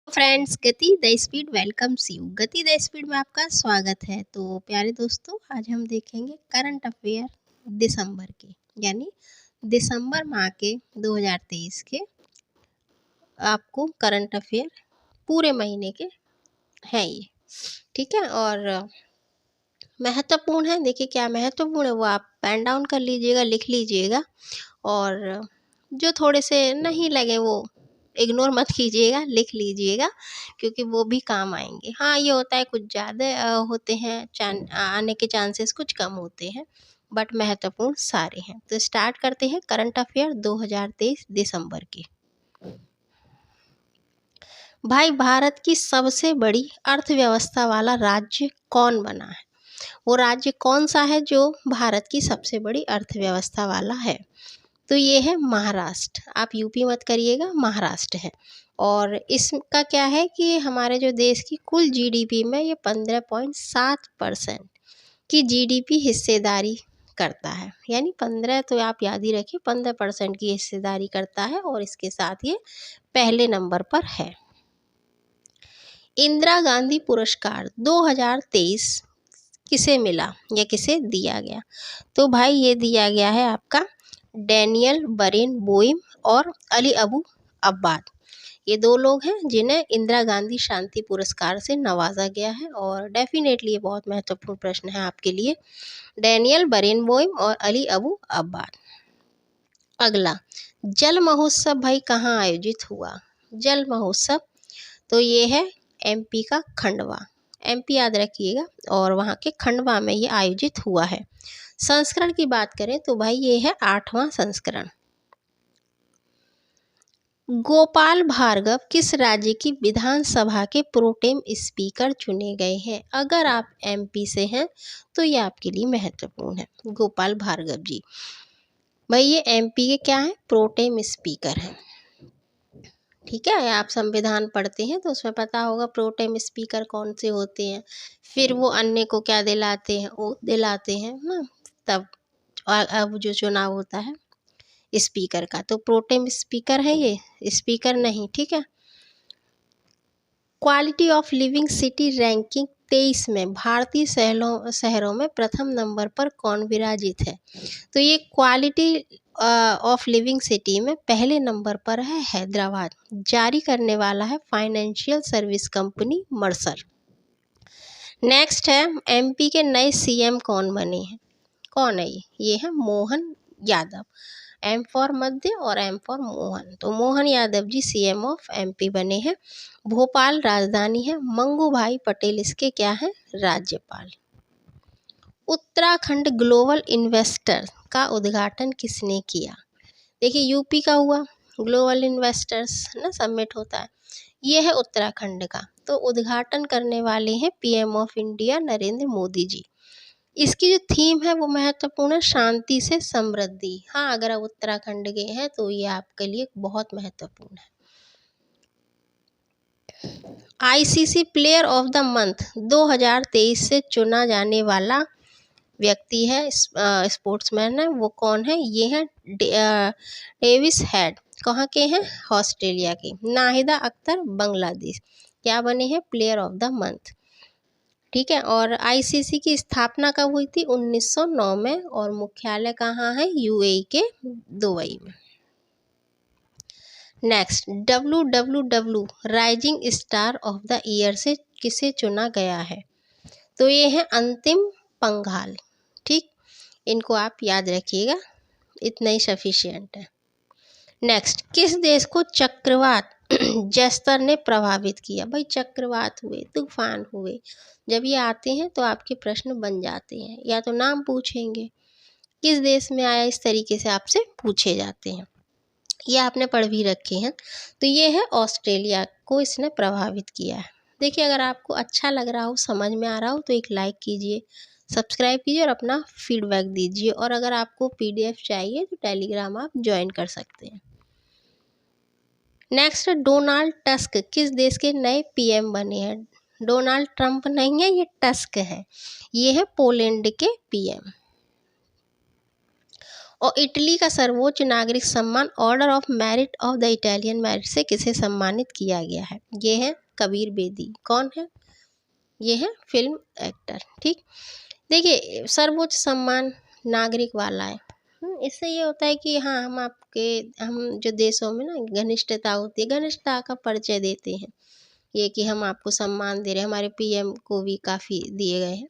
Friends, गति the speed welcomes you. गति the speed में आपका स्वागत है। तो प्यारे दोस्तों, आज हम देखेंगे करंट अफेयर दिसंबर के, यानी दिसंबर माह के 2023 के आपको करंट अफेयर पूरे महीने के हैं ये। ठीक है, और महत्वपूर्ण है। देखिए क्या महत्वपूर्ण है वो आप पेन डाउन कर लीजिएगा, लिख लीजिएगा, और जो थोड़े से नहीं लगे वो इग्नोर मत कीजिएगा, लिख लीजिएगा, क्योंकि वो भी काम आएंगे। हाँ, ये होता है कुछ ज़्यादा होते हैं, आने के चांसेस कुछ कम होते हैं, बट महत्वपूर्ण सारे हैं। तो स्टार्ट करते हैं करंट अफेयर 2023 दिसंबर की। भाई, भारत की सबसे बड़ी अर्थव्यवस्था वाला राज्य कौन बना है? वो राज्य कौन सा है जो भारत की सबसे बड़ी अर्थव्यवस्था वाला है? तो ये है महाराष्ट्र। आप यूपी मत करिएगा, महाराष्ट्र है। और इसका क्या है कि हमारे जो देश की कुल जीडीपी में ये 15.7% की जीडीपी हिस्सेदारी करता है। यानी 15 तो आप याद ही रखिए, 15% की हिस्सेदारी करता है, और इसके साथ ये पहले नंबर पर है। इंदिरा गांधी पुरस्कार 2023 किसे मिला या किसे दिया गया? तो भाई ये दिया गया है आपका डैनियल बरेनबोइम और अली अबू अब्बाद। ये दो लोग हैं जिन्हें इंदिरा गांधी शांति पुरस्कार से नवाजा गया है, और डेफिनेटली ये बहुत महत्वपूर्ण प्रश्न है आपके लिए। डैनियल बरेनबोइम और अली अबू अब्बाद। अगला, जल महोत्सव भाई कहाँ आयोजित हुआ? जल महोत्सव तो ये है एमपी का खंडवा। एमपी याद रखिएगा, और वहाँ के खंडवा में ये आयोजित हुआ है। संस्करण की बात करें तो भाई ये है 8वां संस्करण। गोपाल भार्गव किस राज्य की विधानसभा के प्रोटेम स्पीकर चुने गए हैं? अगर आप एमपी से हैं तो ये आपके लिए महत्वपूर्ण है। गोपाल भार्गव जी भाई ये एमपी के क्या है? प्रोटेम स्पीकर हैं। ठीक है, आप संविधान पढ़ते हैं तो उसमें पता होगा प्रोटेम स्पीकर कौन से होते हैं, फिर वो अन्य को क्या दिलाते हैं, वो दिलाते हैं ना, तब अब जो चुनाव होता है स्पीकर का, तो प्रोटेम स्पीकर है ये, स्पीकर नहीं। ठीक है। Quality of living city ranking 23 में भारतीय शहरों में प्रथम नंबर पर कौन विराजित है? तो ये क्वालिटी ऑफ लिविंग सिटी में पहले नंबर पर है हैदराबाद। जारी करने वाला है financial service company Mercer. Next है, एमपी के नए सीएम कौन बने हैं? कौन है ये है मोहन यादव। एम फॉर मध्य और एम फॉर मोहन, तो Mohan Yadav ji CM of MP बने हैं। भोपाल राजधानी है। मंगू भाई पटेल इसके क्या है? राज्यपाल। उत्तराखंड ग्लोबल इन्वेस्टर का उद्घाटन किसने किया? देखिए यूपी का हुआ, ग्लोबल इन्वेस्टर्स ना समिट होता है, ये है उत्तराखंड का। तो उद्घाटन करने वाले हैं PM of India Narendra Modi ji. इसकी जो थीम है वो महत्वपूर्ण है, शांति से समृद्धि। हाँ, अगर आप उत्तराखंड गए हैं तो ये आपके लिए बहुत महत्वपूर्ण है। ICC player of the month 2023 से चुना जाने वाला व्यक्ति है, स्पोर्ट्समैन है, वो कौन है? ये है डेविस हेड। कहाँ के हैं? ऑस्ट्रेलिया के। नाहिदा अख्तर बांग्लादेश, क्या बने हैं? Player of the month. ठीक है, और आईसीसी की स्थापना कब हुई थी? 1909 में, और मुख्यालय कहाँ है? यूएई के दुबई में। Next, WWW rising star of the year से किसे चुना गया है? तो ये है अंतिम पंघाल। ठीक, इनको आप याद रखिएगा, इतना ही सफिशिएंट है। नेक्स्ट, किस देश को चक्रवात जस्टर ने प्रभावित किया? भाई चक्रवात हुए, तूफान हुए, जब ये आते हैं तो आपके प्रश्न बन जाते हैं, या तो नाम पूछेंगे, किस देश में आया, इस तरीके से आपसे पूछे जाते हैं। ये आपने पढ़ भी रखे हैं। तो ये है ऑस्ट्रेलिया को इसने प्रभावित किया है। देखिए, अगर आपको अच्छा लग रहा हो, समझ में आ रहा हो, तो एक लाइक कीजिए, सब्सक्राइब कीजिए और अपना फीडबैक दीजिए। और अगर आपको पीडीएफ चाहिए तो टेलीग्राम आप ज्वाइन कर सकते हैं। नेक्स्ट, डोनाल्ड टस्क किस देश के नए पीएम बने हैं? डोनाल्ड ट्रंप नहीं है, ये टस्क है, ये है पोलैंड के पीएम। और इटली का सर्वोच्च नागरिक सम्मान order of merit of the Italian merit से किसे सम्मानित किया गया है? ये है कबीर बेदी। कौन है? ये है फिल्म एक्टर। ठीक, देखिए सर्वोच्च सम्मान नागरिक वाला है। इससे ये होता है कि हाँ हम जो देशों में ना घनिष्ठता होती है, घनिष्ठता का परिचय देते हैं, ये कि हम आपको सम्मान दे रहे हैं। हमारे पीएम को भी काफ़ी दिए गए हैं।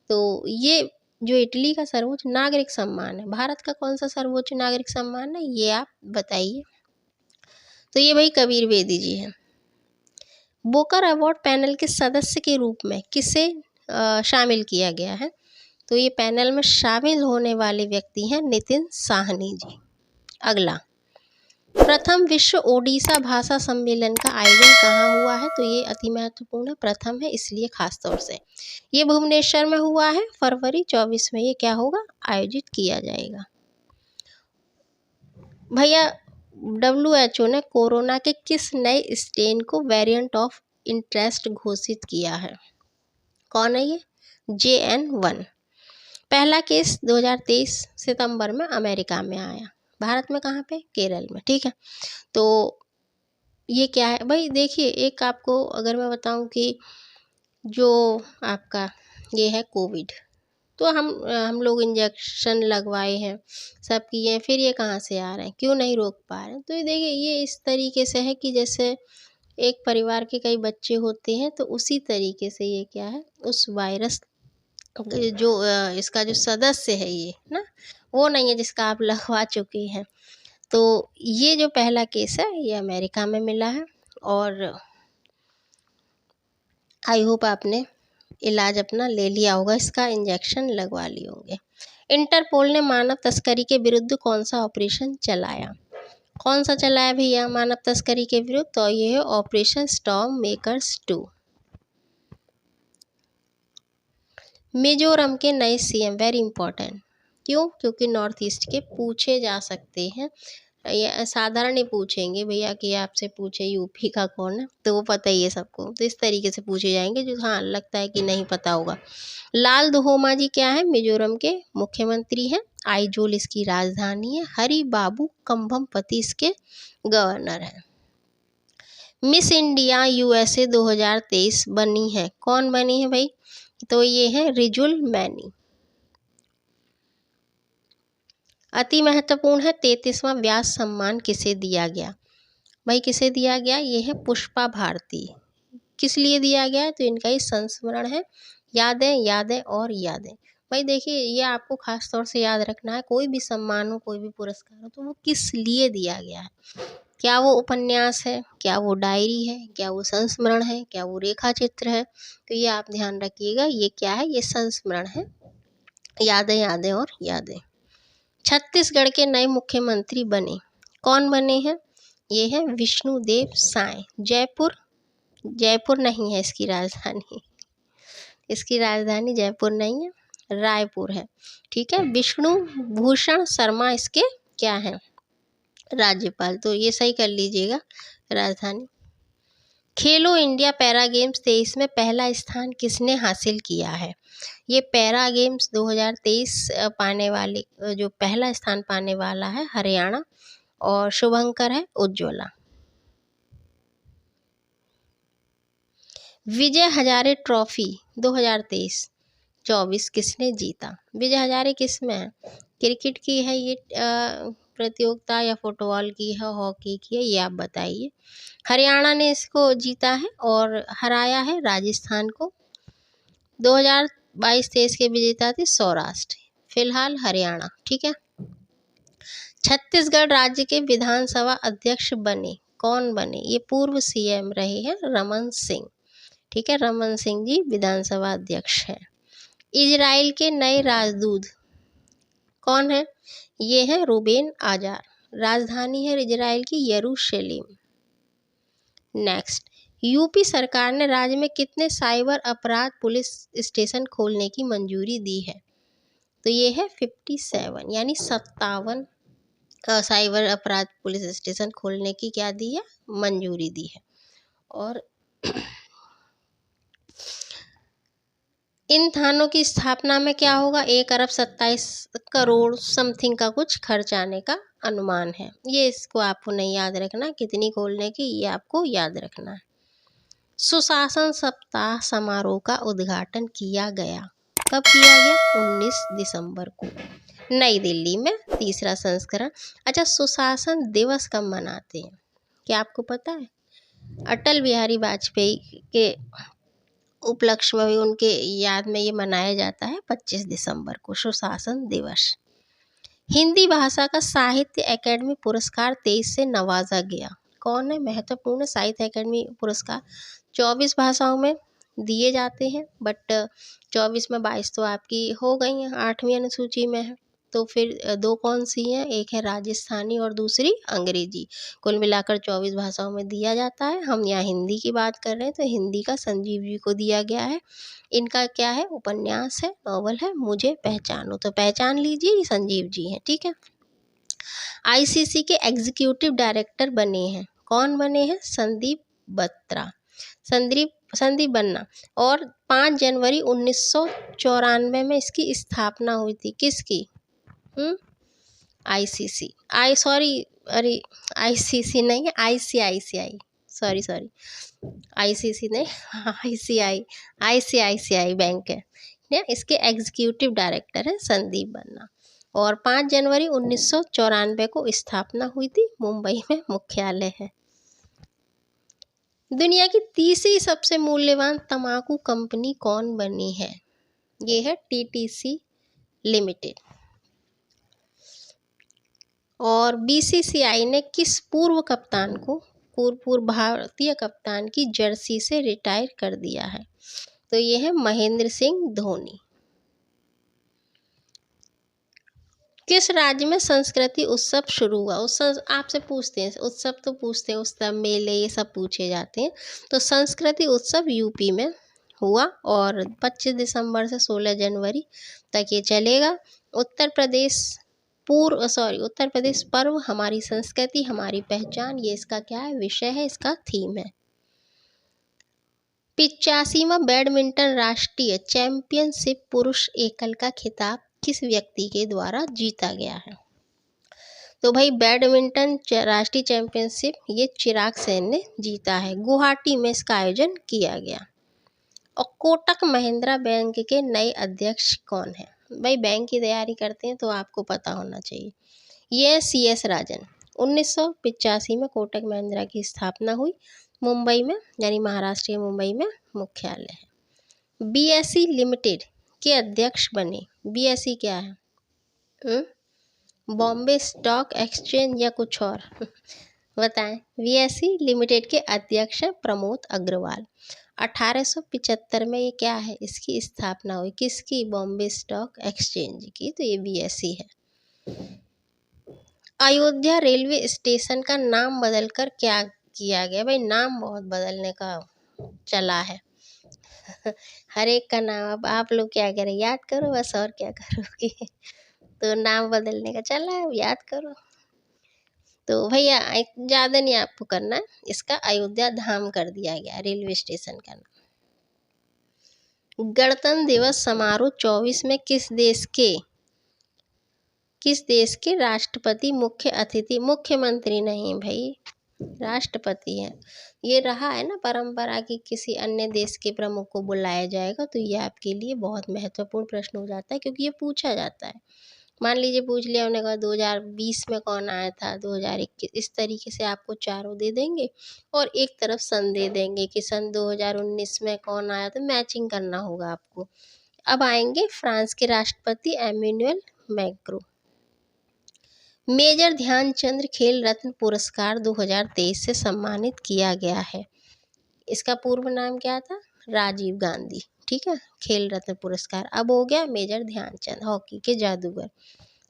तो ये जो इटली का सर्वोच्च नागरिक सम्मान है, भारत का कौन सा सर्वोच्च नागरिक सम्मान है, ये आप बताइए। तो ये भाई कबीर बेदी जी हैं। बुकर अवार्ड पैनल के सदस्य के रूप में किसे शामिल किया गया है? तो ये पैनल में शामिल होने वाले व्यक्ति हैं नितिन साहनी जी। अगला, प्रथम विश्व ओडिशा भाषा सम्मेलन का आयोजन कहाँ हुआ है? तो ये अति महत्वपूर्ण है, प्रथम है इसलिए खास तौर से। ये भुवनेश्वर में हुआ है, फरवरी 24 में ये क्या होगा? आयोजित किया जाएगा। भैया WHO ने कोरोना के किस नए स्ट्रेन को वेरिएंट ऑफ इंटरेस्ट घोषित किया है? कौन है ये? JN1। पहला केस 2023 सितंबर में अमेरिका में आया, भारत में कहाँ पे? केरल में। ठीक है, तो ये क्या है भाई? देखिए, एक आपको अगर मैं बताऊं कि जो आपका ये है कोविड, तो हम लोग इंजेक्शन लगवाए हैं, सब किए हैं, फिर ये कहाँ से आ रहे हैं? क्यों नहीं रोक पा रहे हैं? तो ये देखिए, ये इस तरीके से है कि जैसे एक परिवार के कई बच्चे होते हैं, तो उसी तरीके से ये क्या है, उस वायरस जो इसका जो सदस्य है ये ना, वो नहीं है जिसका आप लगवा चुके हैं। तो ये जो पहला केस है ये अमेरिका में मिला है, और आई होप आपने इलाज अपना ले लिया होगा, इसका इंजेक्शन लगवा लिए होंगे। इंटरपोल ने मानव तस्करी के विरुद्ध कौन सा ऑपरेशन चलाया? कौन सा चलाया भैया मानव तस्करी के विरुद्ध? तो ये है ऑपरेशन स्टॉर्म मेकर्स 2। मिजोरम के नए सीएम, वेरी इंपॉर्टेंट। क्यों? क्योंकि नॉर्थ ईस्ट के पूछे जा सकते हैं, या साधारण ही पूछेंगे भैया कि आपसे पूछे यूपी का कौन है, तो वो पता ही है सबको, तो इस तरीके से पूछे जाएंगे जो हाँ लगता है कि नहीं पता होगा। लाल धोमा जी क्या है? मिजोरम के मुख्यमंत्री हैं। आइजोल इसकी राजधानी है। हरि बाबू कंभमपति इसके गवर्नर हैं। मिस इंडिया USA 2023 बनी है, कौन बनी है भाई? तो ये है रिजुल मैनी। अति महत्वपूर्ण है, 33वां व्यास सम्मान किसे दिया गया? भाई किसे दिया गया? ये है पुष्पा भारती। किस लिए दिया गया है? तो इनका ही संस्मरण है। यादें यादें और यादें। भाई देखिए, ये आपको खास तौर से याद रखना है, कोई भी सम्मान हो, कोई भी पुरस्कार हो, तो वो किस लिए दिया गया है। क्या वो उपन्यास है? क्या वो डायरी है? क्या वो संस्मरण है? क्या वो रेखा चित्र है? तो ये आप ध्यान रखिएगा, ये क्या है? ये संस्मरण है। यादें यादें और यादें। छत्तीसगढ़ के नए मुख्यमंत्री बने, कौन बने हैं? ये है विष्णुदेव साय। जयपुर नहीं है इसकी राजधानी, इसकी राजधानी जयपुर नहीं है, रायपुर है। ठीक है, विष्णु भूषण शर्मा इसके क्या हैं? राज्यपाल। तो ये सही कर लीजिएगा राजधानी। खेलो इंडिया पैरा गेम्स 23 में पहला स्थान किसने हासिल किया है? ये पैरा गेम्स 2023 पाने वाले जो पहला स्थान पाने वाला है हरियाणा, और शुभंकर है उज्ज्वला। विजय हजारे ट्रॉफी 2023-24 किसने जीता? विजय हजारे किस में है? क्रिकेट की है ये प्रतियोगिता, या फुटबॉल की है, हॉकी की है, ये आप बताइए। हरियाणा ने इसको जीता है और हराया है राजस्थान को। 2022-23 के विजेता थे सौराष्ट्र, फिलहाल हरियाणा। ठीक है, छत्तीसगढ़ राज्य के विधानसभा अध्यक्ष बने, कौन बने? ये पूर्व CM रहे हैं रमन सिंह। ठीक है, रमन सिंह जी विधानसभा अध्यक्ष हैं। इजराइल के नए राजदूत कौन है? ये है रूबेन आजार। राजधानी है इजराइल की यरूशलेम। नेक्स्ट, यूपी सरकार ने राज्य में कितने साइबर अपराध पुलिस स्टेशन खोलने की मंजूरी दी है? तो ये है 57, यानी 57 साइबर अपराध पुलिस स्टेशन खोलने की क्या दी है? मंजूरी दी है। और इन थानों की स्थापना में क्या होगा, 1 अरब 27 करोड़ समथिंग का कुछ खर्च आने का अनुमान है। ये इसको आपको नहीं याद रखना कितनी खोलने की, ये आपको याद रखना है। सुशासन सप्ताह समारोह का उद्घाटन किया गया, कब किया गया, 19 दिसंबर को नई दिल्ली में, तीसरा संस्करण। अच्छा, सुशासन दिवस कब मनाते हैं, क्या आपको पता है? अटल बिहारी वाजपेयी के उपलक्ष्य में भी, उनके याद में ये मनाया जाता है 25 दिसंबर को सुशासन दिवस। हिंदी भाषा का साहित्य अकेडमी पुरस्कार 23 से नवाजा गया। कौन है? महत्वपूर्ण साहित्य अकेडमी पुरस्कार 24 भाषाओं में दिए जाते हैं, बट 24 में 22 तो आपकी हो गई हैं, 8वीं अनुसूची में है। तो फिर 2 कौन सी हैं, एक है राजस्थानी और दूसरी अंग्रेजी। कुल मिलाकर 24 भाषाओं में दिया जाता है। हम यहाँ हिंदी की बात कर रहे हैं, तो हिंदी का संजीव जी को दिया गया है। इनका क्या है, उपन्यास है, नॉवल है, मुझे पहचानो। तो पहचान लीजिए, ये संजीव जी हैं, ठीक है। आईसीसी के एग्जीक्यूटिव डायरेक्टर बने हैं, कौन बने हैं? संदीप बत्रा, संदीप बन्ना। और 5 जनवरी 1994 में इसकी स्थापना हुई थी, किसकी? आईसीसी, अरे आईसीसी नहीं है, आईसीआईसीआई, सॉरी आईसीसी नहीं, आईसीआईसीआई बैंक है, इसके एग्जीक्यूटिव डायरेक्टर है संदीप बन्ना। और 5 जनवरी 1994 को स्थापना हुई थी, मुंबई में मुख्यालय है। दुनिया की तीसरी सबसे मूल्यवान तंबाकू कंपनी कौन बनी है? ये है टीटीसी लिमिटेड। और बीसीसीआई ने किस पूर्व कप्तान को, पूर्व भारतीय कप्तान की जर्सी से रिटायर कर दिया है? तो ये है महेंद्र सिंह धोनी। किस राज्य में संस्कृति उत्सव शुरू हुआ? उत्सव आपसे पूछते हैं, उत्सव तो पूछते हैं, उत्सव मेले ये सब पूछे जाते हैं। तो संस्कृति उत्सव यूपी में हुआ और 25 दिसंबर से 16 जनवरी तक ये चलेगा। उत्तर प्रदेश पर्व, हमारी संस्कृति हमारी पहचान, ये इसका क्या है, विषय है, इसका थीम है। 85वां बैडमिंटन राष्ट्रीय चैंपियनशिप पुरुष एकल का खिताब किस व्यक्ति के द्वारा जीता गया है? तो भाई बैडमिंटन राष्ट्रीय चैंपियनशिप ये चिराग सेन ने जीता है, गुवाहाटी में इसका आयोजन किया गया। और कोटक महिंद्रा बैंक के नए अध्यक्ष कौन है? भाई बैंक की तैयारी करते हैं तो आपको पता होना चाहिए, ये CS राजन। 1985 में कोटक महिंद्रा की स्थापना हुई, मुंबई में, यानी महाराष्ट्र के मुंबई में मुख्यालय है। BSE लिमिटेड के अध्यक्ष बने, BSE क्या है? बॉम्बे स्टॉक एक्सचेंज या कुछ और? बताएं। BSE लिमिटेड के अध्यक्ष हैं प्रमोद अग्रवाल। 1875 में ये क्या है, इसकी स्थापना हुई, किसकी? बॉम्बे स्टॉक एक्सचेंज की, तो ये BSE है। अयोध्या रेलवे स्टेशन का नाम बदलकर क्या किया गया? भाई नाम बहुत बदलने का चला है हर एक का नाम। अब आप लोग क्या करें, याद करो बस, और क्या करोगे तो नाम बदलने का चला है, याद करो। तो भैया ज़्यादा नहीं आपको करना है, इसका अयोध्या धाम कर दिया गया रेलवे स्टेशन का नाम। गणतंत्र दिवस समारोह 24 में किस देश के राष्ट्रपति मुख्य अतिथि, मुख्यमंत्री नहीं भाई, राष्ट्रपति है। ये रहा है ना परंपरा की किसी अन्य देश के प्रमुख को बुलाया जाएगा, तो ये आपके लिए बहुत महत्वपूर्ण प्रश्न हो जाता है, क्योंकि ये पूछा जाता है। मान लीजिए पूछ लिया उन्होंने कहा 2020 में कौन आया था, 2021, इस तरीके से आपको चारों दे देंगे और एक तरफ सन दे देंगे कि सन 2019 में कौन आया, तो मैचिंग करना होगा आपको। अब आएंगे फ्रांस के राष्ट्रपति एमेनुएल मैक्रों। मेजर ध्यानचंद खेल रत्न पुरस्कार 2023 से सम्मानित किया गया है, इसका पूर्व नाम क्या था? राजीव गांधी, ठीक है। खेल रत्न पुरस्कार अब हो गया मेजर ध्यानचंद, हॉकी के जादूगर।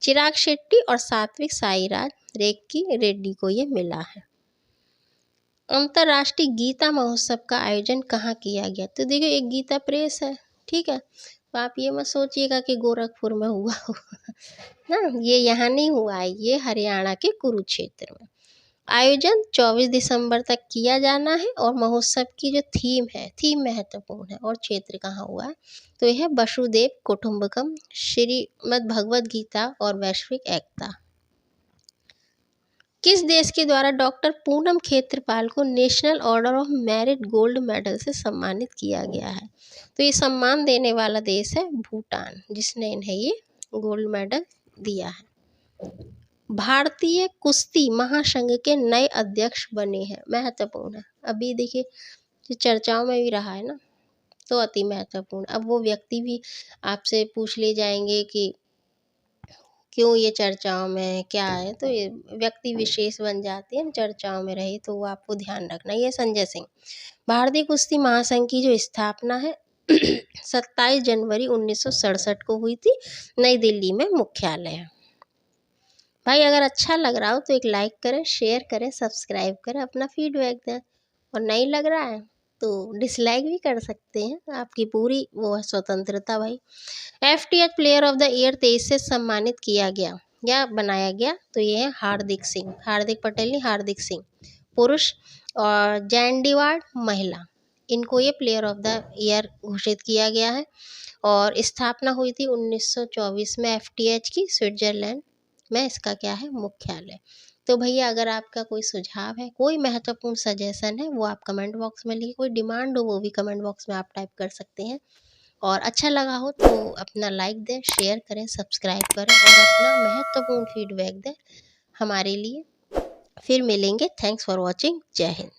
चिराग शेट्टी और सात्विक साईराज रेड्डी को ये मिला है। अंतर्राष्ट्रीय गीता महोत्सव का आयोजन कहाँ किया गया? तो देखिए एक गीता प्रेस है, ठीक है। तो आप ये मत सोचिएगा कि गोरखपुर में हुआ ना, ये यहाँ नहीं हुआ है, ये हरियाणा के कुरुक्षेत्र में। आयोजन 24 दिसंबर तक किया जाना है और महोत्सव की जो थीम है, थीम महत्वपूर्ण है और क्षेत्र कहाँ हुआ है, तो यह है वसुदेव कुटुंबकम, श्रीमद् भगवद गीता और वैश्विक एकता। किस देश के द्वारा डॉक्टर पूनम खेत्रपाल को national order of merit gold medal से सम्मानित किया गया है? तो ये सम्मान देने वाला देश है भूटान, जिसने इन्हें ये गोल्ड मेडल दिया है। भारतीय कुश्ती महासंघ के नए अध्यक्ष बने हैं, महत्वपूर्ण है। अभी देखिए ये चर्चाओं में भी रहा है ना, तो अति महत्वपूर्ण। अब वो व्यक्ति भी आपसे पूछ ले जाएंगे कि क्यों ये चर्चाओं में है, क्या है, तो ये व्यक्ति विशेष बन जाते हैं चर्चाओं में रहे, तो वो आपको ध्यान रखना। ये संजय सिंह। भारतीय कुश्ती महासंघ की जो स्थापना है 27 जनवरी 1967 को हुई थी, नई दिल्ली में मुख्यालय है। भाई अगर अच्छा लग रहा हो तो एक लाइक करें, शेयर करें, सब्सक्राइब करें, अपना फीडबैक दें, और नहीं लग रहा है तो डिसलाइक भी कर सकते हैं, आपकी पूरी वो है स्वतंत्रता भाई। FTH player of the year 23 से सम्मानित किया गया या बनाया गया, तो ये है हार्दिक सिंह, हार्दिक पटेल नहीं, हार्दिक सिंह पुरुष, और जैन डिवार्ड महिला। इनको ये प्लेयर ऑफ द ईयर घोषित किया गया है। और स्थापना हुई थी 1924 में FTH की, स्विट्जरलैंड में इसका क्या है मुख्यालय। तो भैया अगर आपका कोई सुझाव है, कोई महत्वपूर्ण सजेशन है, वो आप कमेंट बॉक्स में लिखिए, कोई डिमांड हो वो भी कमेंट बॉक्स में आप टाइप कर सकते हैं। और अच्छा लगा हो तो अपना लाइक दें, शेयर करें, सब्सक्राइब करें और अपना महत्वपूर्ण फीडबैक दें हमारे लिए। फिर मिलेंगे। Thanks for watching. जय हिंद।